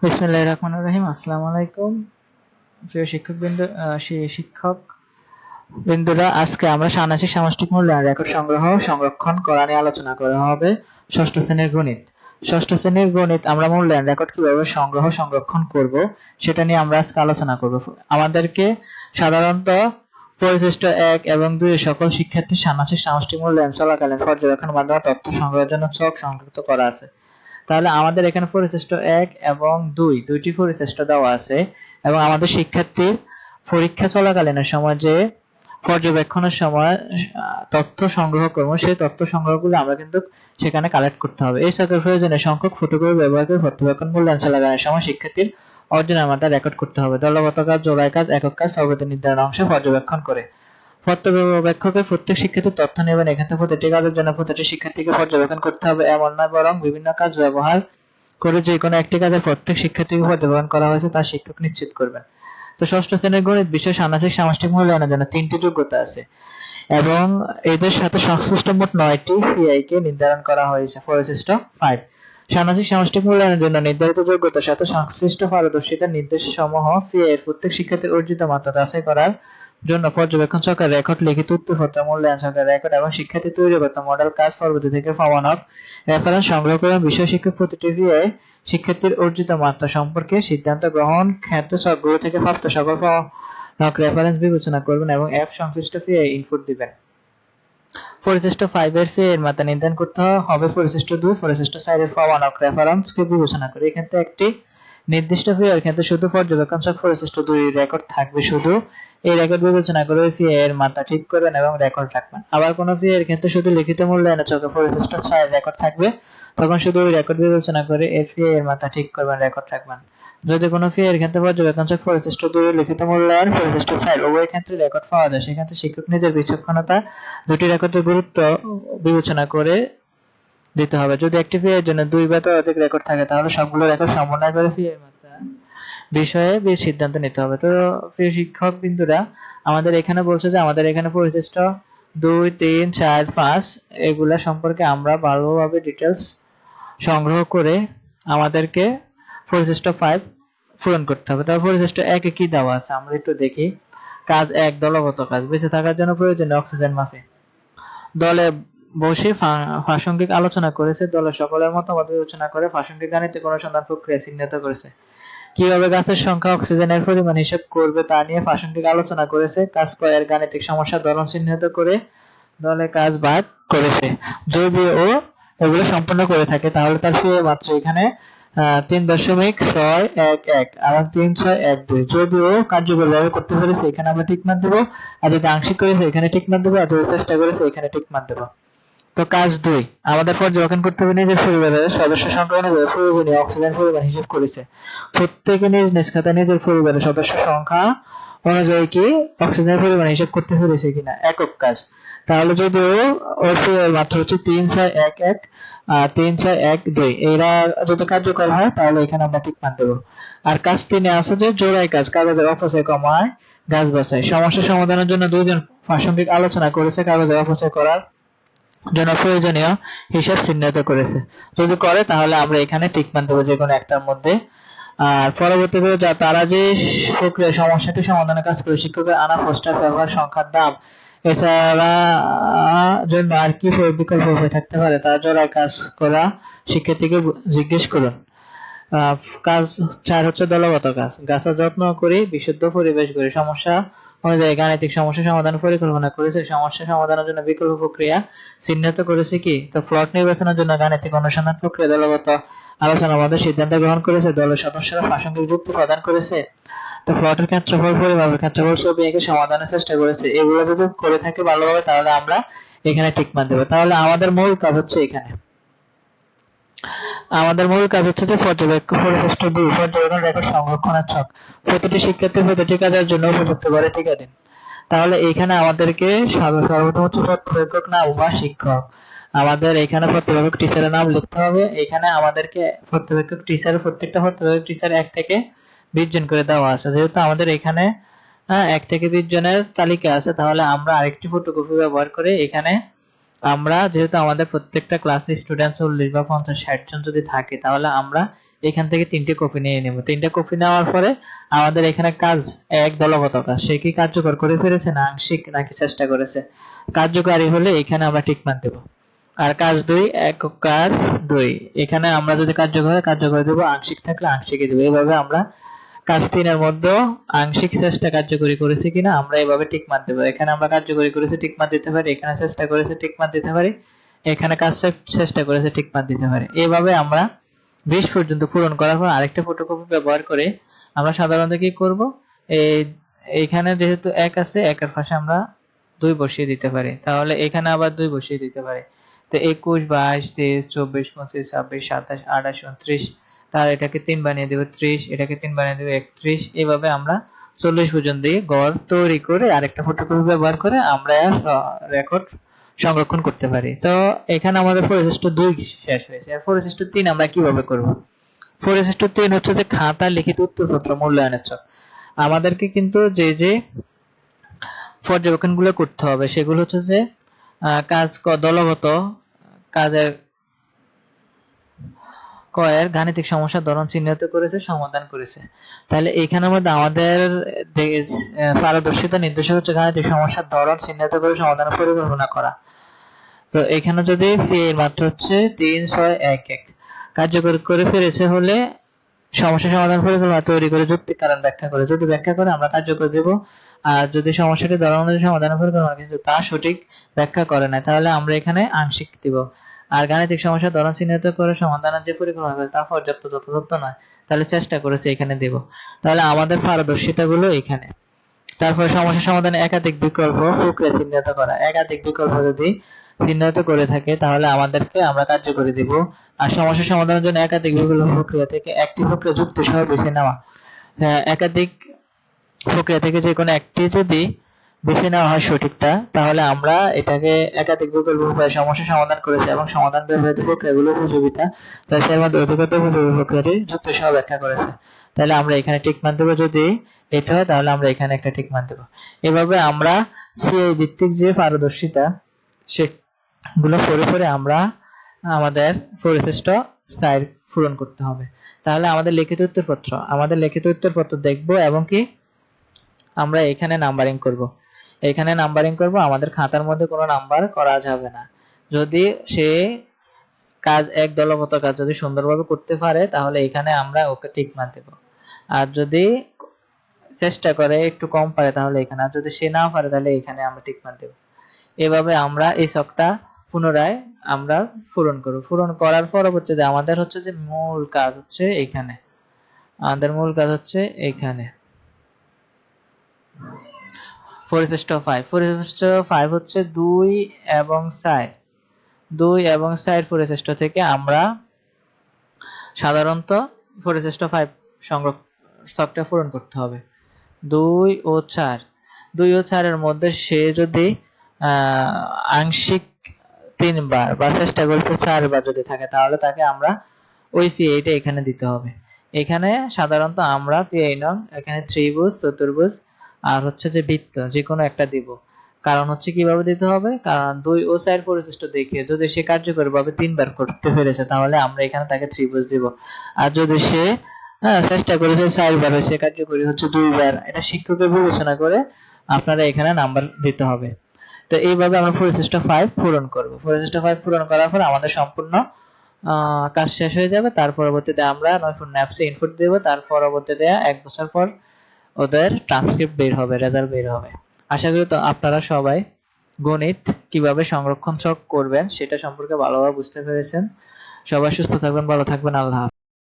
বিসমিল্লাহির রহমানির রহিম। আসসালামু আলাইকুম প্রিয় শিক্ষক বিন্দুরা, আজকে আমরা ষান্মাসিক সামষ্টিক মূল্যায়ন রেকর্ড সংগ্রহ সংরক্ষণ করা নিয়ে আলোচনা করা হবে। ষষ্ঠ শ্রেণীর গণিত আমরা মূল্যায়ন রেকর্ড কিভাবে সংগ্রহ সংরক্ষণ করব সেটা নিয়ে আমরা আজকে আলোচনা করব। আমাদেরকে সাধারণত পরিশিষ্ট 1 এবং 2 সকল শিক্ষার্থীর ষান্মাসিক সামষ্টিক মূল্যায়ন চলাকালীন পর্যবেক্ষণের মাধ্যমে তথ্য সংগ্রহের জন্য ছক সংযুক্ত করা আছে। তাহলে আমাদের এখানে পরিশিষ্ট 1 এবং 2 দুইটি পরিশিষ্ট দেওয়া আছে এবং আমাদের শিক্ষার্থীর পরীক্ষা চলাকালীন সময় যে পর্যবেক্ষণের সময় তথ্য সংগ্রহ করব, সেই তথ্য সংগ্রহগুলো আমরা কিন্তু সেখানে কালেক্ট করতে হবে। এই ছকের প্রয়োজনীয় সংখ্যক ফটোকপি ব্যবহার করে পর্যবেক্ষণ মূল্যায়ন চলাকালীন সময় শিক্ষার্থীর অর্জনের মাত্রা রেকর্ড করতে হবে। দলগত কাজ, জোড়ায় কাজ, একক কাজ, সর্বদা নির্ধারণ অংশে পর্যবেক্ষণ করে পর্যবেক্ষকের প্রত্যেক শিক্ষার্থী তথ্য নেবেন। এখানে প্রতিটি কাজের জন্য প্রতিটি শিক্ষার্থীকে পর্যবেক্ষণ করতে হবে এমন নয়, বরং বিভিন্ন কাজ ব্যবহার করে যে কোনো একটি কাজে প্রত্যেক শিক্ষার্থীকে পর্যবেক্ষণ করা হয়েছে তা শিক্ষক নিশ্চিত করবেন। তো ষষ্ঠ শ্রেণীর গণিত বিষয় ষান্মাসিক সামষ্টিক মূল্যায়নের জন্য 3টি যোগ্যতা আছে এবং এদের সাথে সংশ্লিষ্ট মোট 9টি ফিআই কে নির্ধারণ করা হয়েছে। পরিশিষ্ট 5 ষান্মাসিক সামষ্টিক মূল্যায়নের জন্য নির্ধারিত যোগ্যতার সাথে সংশ্লিষ্ট পারদর্শিতার নির্দেশ সমূহ ফিআই এর প্রত্যেক শিক্ষার্থীর অর্জিত মাত্রা যাচাই করার জন্য পর্যবেক্ষণ ছকের রেকর্ড, লিখিত উত্তরপত্র, মূল্যায়ন ছকের রেকর্ড এবং শিক্ষার্থী তৈরিগত মডেল কাজ পরবর্তী থেকে প্রমাণক রেফারেন্স সংগ্রহ করে বিষয় শিক্ষক প্রতিটি ফিআই শিক্ষার্থীর অর্জিত মাত্রা সম্পর্কে সিদ্ধান্ত গ্রহণ ক্ষেত্রে ছকগুলো থেকে প্রাপ্ত সকল প্রমাণক রেফারেন্স বিবেচনা করবেন এবং এফ সংশ্লিষ্ট ফিআই ইনপুট দিবেন। পরিশিষ্ট 5 এর ফি এর মাত্রা নির্ধারণ করতে হবে। পরিশিষ্ট 2 পরিশিষ্ট 4 এর প্রমাণক রেফারেন্সকে বিবেচনা করে এখান থেকে একটি নির্দিষ্ট ফি এর ক্ষেত্রে শুধু পর্যবেক্ষণ ছক পরিশিষ্ট 2 রেকর্ড থাকবে, শুধু এই রেকর্ড বিবেচনা করে ফি এর মাত্রা ঠিক করবেন এবং রেকর্ড রাখবেন। আবার কোন ফি এর ক্ষেত্রে শুধু লিখিত মূল্যায়নের ছকে পরিশিষ্ট 4 রেকর্ড থাকবে, তখন শুধু ওই রেকর্ড বিবেচনা করে এর ফি এর মাত্রা ঠিক করবেন, রেকর্ড রাখবেন। যদি কোনো ফি এর ক্ষেত্রে পর্যবেক্ষণ ছক পরিশিষ্ট 2 লিখিত মূল্যায়ন পরিশিষ্ট 4 উভয় ক্ষেত্রে রেকর্ড পাওয়া যায়, সেক্ষেত্রে শিক্ষক নিজের বিচক্ষণতা দুটি রেকর্ডের গুরুত্ব বিবেচনা করে দিতে হবে। যদি একটি ফি এর জন্য 2 বা ততোধিক রেকর্ড থাকে তাহলে সবগুলো রেকর্ড সমন্বয় করে ফি এর মাত্রা বিষয়ে সিদ্ধান্ত নিতে হবে। তো প্রিয় শিক্ষক বিন্দুরা, আমাদের এখানে বলছে যে আমাদের এখানে পরিশিষ্ট 2, 3, 4, 5 এগুলা সম্পর্কে আমরা ভালোভাবে ডিটেলস সংগ্রহ করে আমাদেরকে পরিশিষ্ট 5 পূরণ করতে হবে। তারপর পরিশিষ্ট 1 এ কি দেওয়া আছে আমরা একটু দেখি। কাজ 1 দলগত কাজ, বেঁচে থাকার জন্য প্রয়োজনীয় অক্সিজেন মাপে দলে বসে প্রাসঙ্গিক আলোচনা করেছে, দলের সকলের মতামত বিবেচনা করে প্রাসঙ্গিক গাণিতিক অনুসন্ধান প্রক্রিয়া চিহ্নিত করেছে। কিভাবে গাছের সংখ্যা অক্সিজেনের পরিমাণ হিসাব করবে তা নিয়ে প্রাসঙ্গিক আলোচনা করেছে। কাজ কয়ের গাণিতিক সমস্যার ধরন চিহ্নিত করে দলে কাজ ভাগ করেছে। যদি ও এগুলো সম্পূর্ণ করে থাকে তাহলে তার ফি মাত্র এখানে 3.611 আর 3.612। যদিও কার্যকরভাবে করতে পেরেছে এখানে আমরা টিক মার্ক দেবো, আর যদি আংশিক করেছে এখানে টিক মার্ক দেবো, আর যদি চেষ্টা করেছে এখানে টিক মার্ক দেবো। তো কাজ 2 আমাদের পর্যবেক্ষণ করতে হবে নিজের পরিবারের সদস্য সংখ্যা অনুযায়ী প্রয়োজনীয় অক্সিজেন পরিমাণ হিসাব করেছে। প্রত্যেকে নিজ নিজ খাতায় নিজের পরিবারের সদস্য সংখ্যা অনুযায়ী কি অক্সিজেনের পরিমাণ হিসাব করতে পেরেছে কিনা। একক কাজ, তাহলে যদিও ওর মাত্র হচ্ছে 3.611 আর 3.612, এরা যদি কার্যকর হয় তাহলে এখানে আমরা টিক মান দেবো। আর কাজ 3 আছে যে জোড়াই কাজ, কাগজের অপচয় কমায় গাছ বাঁচায়। সমস্যা সমাধানের জন্য দুইজন প্রাসঙ্গিক আলোচনা করেছে, কাগজের অপচয় করার জন্য প্রয়োজনীয় হিসাব চিহ্নিত করেছে। যদি করে তাহলে আমরা এখানে টিক মান দেবো যে কোনো একটার মধ্যে। আর পরবর্তীতে তারা যে প্রক্রিয়া সমস্যাটি সমাধানের কাজ করে শিক্ষকের আনা পোস্টার, ব্যবহার, সংখ্যার দাম এছাড়া জন্য আর কি বিকল্প হয়ে থাকতে পারে তা জোড়ায় কাজ করা শিক্ষার্থীকে জিজ্ঞেস করুন। কাজ 4 হচ্ছে দলগত কাজ, গাছের যত্ন করে বিশুদ্ধ পরিবেশ গড়ে সমস্যা অনুযায়ী গাণিতিক সমস্যা সমাধানের পরিকল্পনা করেছে। সমস্যা সমাধানের জন্য বিকল্প প্রক্রিয়া চিহ্নিত করেছে কি, তো প্লট নির্বাচনের জন্য গাণিতিক অনুসন্ধান প্রক্রিয়া দলগত আলোচনার মধ্যে সিদ্ধান্ত গ্রহণ করেছে। দলের সদস্যরা প্রাসঙ্গিক যুক্তি প্রদান করেছে। তো প্লটের ক্ষেত্রফল পরিমাপের ক্ষেত্রফল ছবি এঁকে সমাধানের চেষ্টা করেছে। এগুলো যদি করে থাকে ভালোভাবে তাহলে আমরা এখানে টিক মার দেবো। তাহলে আমাদের মূল কাজ হচ্ছে যে পর্যবেক্ষণ পরিশিষ্ট 2 পর্যবেক্ষণ রেকর্ড সংরক্ষণের ছক। প্রতিটি শিক্ষার্থী প্রতিটি কাজের জন্য উপযুক্ত করে টিকা দিন। তাহলে এখানে আমাদেরকে সর্বপ্রথম হচ্ছে পর্যবেক্ষক নাম বা শিক্ষক, আমাদের এখানে পর্যবেক্ষক টিচারের নাম লিখতে হবে। এখানে আমাদেরকে পর্যবেক্ষক টিচারের প্রত্যেকটা পর্যবেক্ষক টিচার 1 থেকে 20 জন করে দেওয়া আছে। যেহেতু আমাদের এখানে 1 থেকে 20 জনের তালিকা আছে, তাহলে আমরা আরেকটি ফটোকপি ব্যবহার করে এখানে আমরা যেহেতু আমাদের প্রত্যেকটা ক্লাসে স্টুডেন্ট 40 বা 50-60 জন যদি থাকে, তাহলে আমরা এখান থেকে 3টে কপি নিয়ে নেব। 3টে কপি নেওয়ার পরে আমাদের এখানে কাজ এক দলগত কাজ, সে কি কার্যকর করে ফেলেছে না আংশিক নাকি চেষ্টা করেছে। কার্যকারী হলে এখানে আমরা টিক মার্ক দেব। আর কাজ 2 একক কাজ 2, এখানে আমরা যদি কার্যকর দেব, আংশিক থাকলে আংশিকই দেব। এইভাবে আমরা কাজ 3 এর মধ্যে আংশিক চেষ্টা কার্যকরী করেছে কিনা আমরা এইভাবে টিক মার্ক দেব। এখানে আমরা কার্যকরী করেছে টিক মার্ক দিতে পারি, এখানে চেষ্টা করেছে টিক মার্ক দিতে পারি, এখানে কাজ চেষ্টা করেছে টিক মার্ক দিতে পারি। এইভাবে আমরা 20 পর্যন্ত পূরণ করার পর আরেকটা ফটোকপি ব্যবহার করে আমরা সাধারণত কি করব, এইখানে যেহেতু 1 আছে, 1 এর পাশে আমরা 2 বসিয়ে দিতে পারি, তাহলে এখানে আবার 2 বসিয়ে দিতে পারি। তো 21, 22, 23, 24, 25, 26, 27, 28, 29, তাহলে এটাকে 3 বানিয়ে দেব 30, এটাকে 3 বানিয়ে দেব 31। এইভাবে আমরা 40 পর্যন্ত দিয়ে গড় তৈরি করে আরেকটা ফটোকপি ব্যবহার করে আমরা রেকর্ড সংরক্ষণ করতে পারি। তো এখানে আমাদের পরিশিষ্ট 2 শেষ হয়েছে। আর পরিশিষ্ট 3 আমরা কিভাবে করব? পরিশিষ্ট 3 হচ্ছে যে খাতা লিখিত উত্তরপত্র মূল্যায়নের ছক। আমাদেরকে কিন্তু যে পর্যবেক্ষণগুলো করতে হবে সেগুলো হচ্ছে যে কাজ দলগত কাজের কয়ের গাণিতিক সমস্যার ধরন চিহ্নিত করেছে, সমাধান করেছে। তাহলে এখানে মধ্যে আমাদের পারদর্শিতা নির্দেশক হচ্ছে গাণিতিক সমস্যার ধরন চিহ্নিত করে সমাধানের পরিকল্পনা করা। তো এখানে যদি এর মাত্রা হচ্ছে 3, 6, 1, 1 কার্যকর করে ফেলেছে হলে সমস্যা সমাধান পরিকল্পনা তৈরি করে যুক্তিক কারণ ব্যাখ্যা করে, যদি ব্যাখ্যা করে আমরা কার্যকর দেব। আর যদি সমস্যাটি ধরন অনুযায়ী সমাধানের পরিকল্পনা কিন্তু তা সঠিক ব্যাখ্যা করে না, তাহলে আমরা এখানে আংশিক দিব। আর গাণিতিক সমস্যা ধরন চিহ্নিত করে সমাধানের যে পরিকল্পনা করেছে তা পর্যাপ্ত যথাযথ নয়, তাহলে চেষ্টা করেছে এখানে দেব। তাহলে আমাদের পারদর্শিতাগুলো এখানে। তারপরে সমস্যা সমাধানে একাধিক বিকল্প প্রক্রিয়া চিহ্নিত করা। একাধিক বিকল্প যদি চিহ্নিত করে থাকে তাহলে আমরা কার্যকরী দেব। আর সমস্যা সমাধানের জন্য একাধিক বিকল্প প্রক্রিয়া থেকে একটি প্রক্রিয়া যুক্তি সহ বেছে নেওয়া। একাধিক প্রক্রিয়া থেকে যে কোনো একটি যদি বেছে নেওয়া হয় সঠিকটা, তাহলে আমরা এটাকে একাধিক বিকল্প উপায়ে সমস্যা সমাধান করেছি এবং সমাধান ব্যবহৃত প্রক্রিয়াগুলো উপযোগিতা, তাই সে মধ্যে অধিকতর উপযোগী প্রক্রিয়াটি যুক্তি সহ ব্যাখ্যা করেছে। তাহলে আমরা এখানে টিক মার্ক দেব। যদি এটা হয় তাহলে আমরা এখানে একটা টিক মার্ক দেব। এভাবে আমরা সিআই ভিত্তিক যে পারদর্শিতা সেগুলো পরে আমরা আমাদের পরিশিষ্ট সাইড পূরণ করতে হবে। তাহলে আমাদের লিখিত উত্তরপত্র দেখব এবং কি আমরা এখানে নাম্বারিং করব। আমাদের খাতার মধ্যে কোনো নাম্বার করা যাবে না। যদি সে কাজ এক দলগত কাজ যদি সুন্দরভাবে করতে পারে তাহলে এখানে আমরা ওকে টিক মার্ক দেব। আর যদি চেষ্টা করে একটু কম পারে তাহলে এখানে, আর যদি সে না পারে তাহলে এখানে আমরা টিক মার্ক দেব। এভাবে আমরা এই ছকটা পুনরায় আমরা পূরণ করব। পূরণ করার পরবর্তীতে আমাদের হচ্ছে যে মূল কাজ হচ্ছে এইখানে, পরিশিষ্ট 5 হচ্ছে 2 এবং 4 পরিশিষ্ট থেকে আমরা সাধারণত পরিশিষ্ট 5 ছকটা পূরণ করতে হবে। 2 ও 4 এর মধ্যে সে যদি আংশিক 3 বার বা চেষ্টা করেছে 4 বার যদি থাকে তাহলে তাকে আমরা ওই ফিআইটা এখানে দিতে হবে। এখানে সাধারণত আমরা ফিআই নং এখানে ত্রিভুজ, চতুর্ভুজ আর হচ্ছে যে বৃত্ত যে কোনো একটা দিব। কারণ হচ্ছে কিভাবে দিতে হবে, কারণ 2 ও 4 পরিশিষ্ট দেখে যদি সে কার্যকরভাবে 3 বার করতে পেরেছে তাহলে আমরা এখানে তাকে ত্রিভুজ দিব। আর যদি সে চেষ্টা করেছে 4 বার, সে কার্যকরী হচ্ছে 2 বার, এটা শিক্ষকের বিবেচনা করে আপনারা এখানে নাম্বার দিতে হবে। তো এইভাবে আমরা পরিশিষ্ট 5 পূরণ করব। পরিশিষ্ট 5 পূরণ করার পর আমাদের সম্পূর্ণ কাজ শেষ হয়ে যাবে। তার পরবর্তীতে আমরা নৈপুণ্য অ্যাপসে ইনপুট দেব। তার পরবর্তীতে 1 বছর পর ওদের ট্রান্সক্রিপ্ট বের হবে, রেজাল্ট বের হবে। আশা করি তো আপনারা সবাই গণিত কিভাবে সংরক্ষণ ছক করবেন সেটা সম্পর্কে ভালোভাবে বুঝতে পেরেছেন। সবাই সুস্থ থাকবেন, ভালো থাকবেন। আল্লাহ হাফেজ।